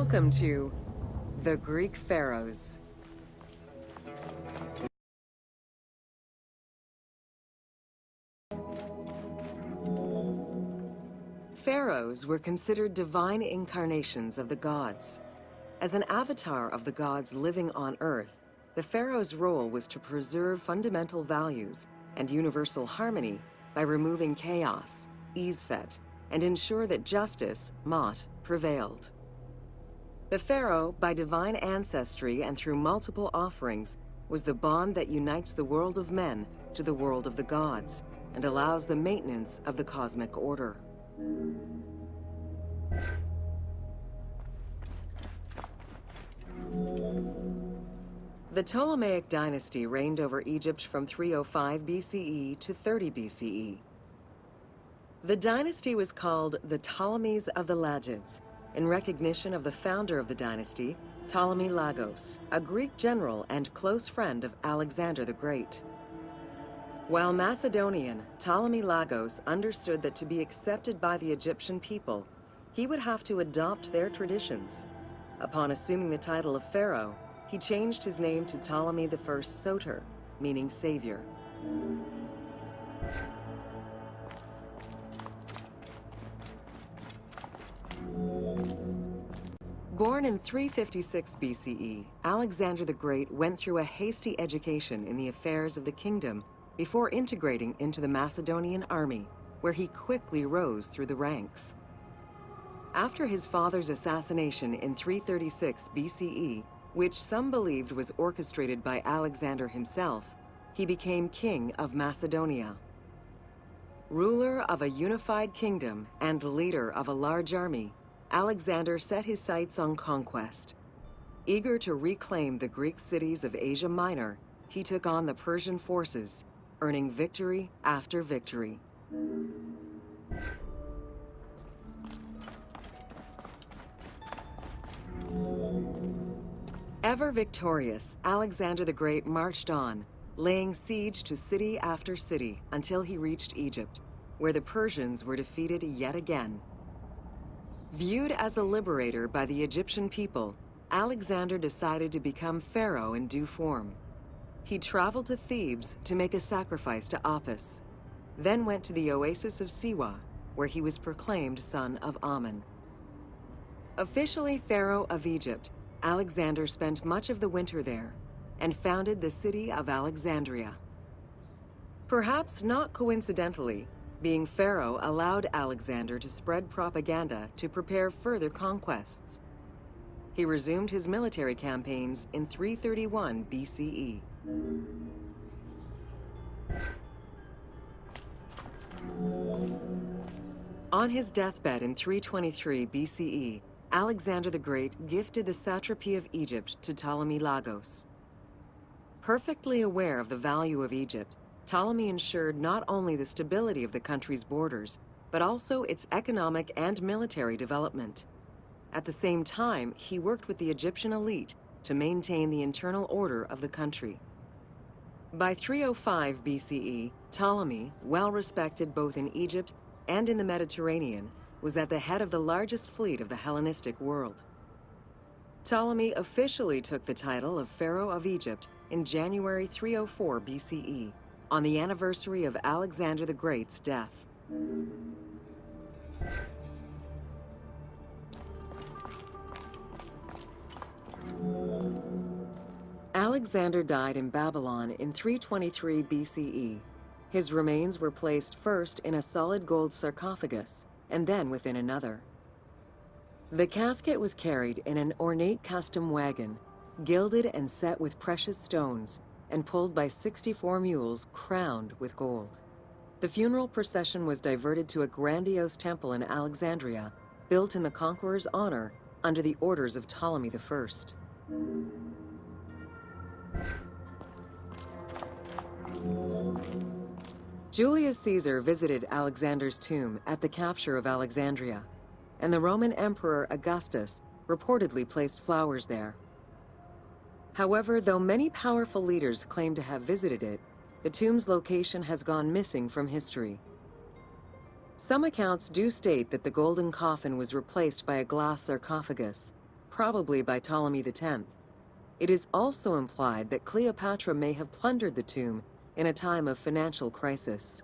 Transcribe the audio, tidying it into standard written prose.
Welcome to the Greek Pharaohs. Pharaohs were considered divine incarnations of the gods. As an avatar of the gods living on Earth, the pharaoh's role was to preserve fundamental values and universal harmony by removing chaos, Isfet, and ensure that justice, Mot, prevailed. The pharaoh, by divine ancestry and through multiple offerings, was the bond that unites the world of men to the world of the gods and allows the maintenance of the cosmic order. The Ptolemaic dynasty reigned over Egypt from 305 BCE to 30 BCE. The dynasty was called the Ptolemies of the Lagids, in recognition of the founder of the dynasty, Ptolemy Lagos, a Greek general and close friend of Alexander the Great. While Macedonian, Ptolemy Lagos understood that to be accepted by the Egyptian people, he would have to adopt their traditions. Upon assuming the title of pharaoh, he changed his name to Ptolemy I Soter, meaning savior. Born in 356 BCE, Alexander the Great went through a hasty education in the affairs of the kingdom before integrating into the Macedonian army, where he quickly rose through the ranks. After his father's assassination in 336 BCE, which some believed was orchestrated by Alexander himself, he became king of Macedonia. Ruler of a unified kingdom and leader of a large army, Alexander set his sights on conquest. Eager to reclaim the Greek cities of Asia Minor, he took on the Persian forces, earning victory after victory. Ever victorious, Alexander the Great marched on, laying siege to city after city until he reached Egypt, where the Persians were defeated yet again. Viewed as a liberator by the Egyptian people, Alexander decided to become pharaoh in due form. He traveled to Thebes to make a sacrifice to Apis, then went to the oasis of Siwa, where he was proclaimed son of Amun. Officially pharaoh of Egypt, Alexander spent much of the winter there and founded the city of Alexandria. Perhaps not coincidentally, being pharaoh allowed Alexander to spread propaganda to prepare further conquests. He resumed his military campaigns in 331 BCE. On his deathbed in 323 BCE, Alexander the Great gifted the satrapy of Egypt to Ptolemy Lagos. Perfectly aware of the value of Egypt, Ptolemy ensured not only the stability of the country's borders, but also its economic and military development. At the same time, he worked with the Egyptian elite to maintain the internal order of the country. By 305 BCE, Ptolemy, well respected both in Egypt and in the Mediterranean, was at the head of the largest fleet of the Hellenistic world. Ptolemy officially took the title of Pharaoh of Egypt in January 304 BCE, on the anniversary of Alexander the Great's death. Alexander died in Babylon in 323 BCE. His remains were placed first in a solid gold sarcophagus, and then within another. The casket was carried in an ornate custom wagon, gilded and set with precious stones, and pulled by 64 mules crowned with gold. The funeral procession was diverted to a grandiose temple in Alexandria, built in the conqueror's honor under the orders of Ptolemy I. Julius Caesar visited Alexander's tomb at the capture of Alexandria, and the Roman Emperor Augustus reportedly placed flowers there. However, though many powerful leaders claim to have visited it, the tomb's location has gone missing from history. Some accounts do state that the golden coffin was replaced by a glass sarcophagus, probably by Ptolemy X. It is also implied that Cleopatra may have plundered the tomb in a time of financial crisis.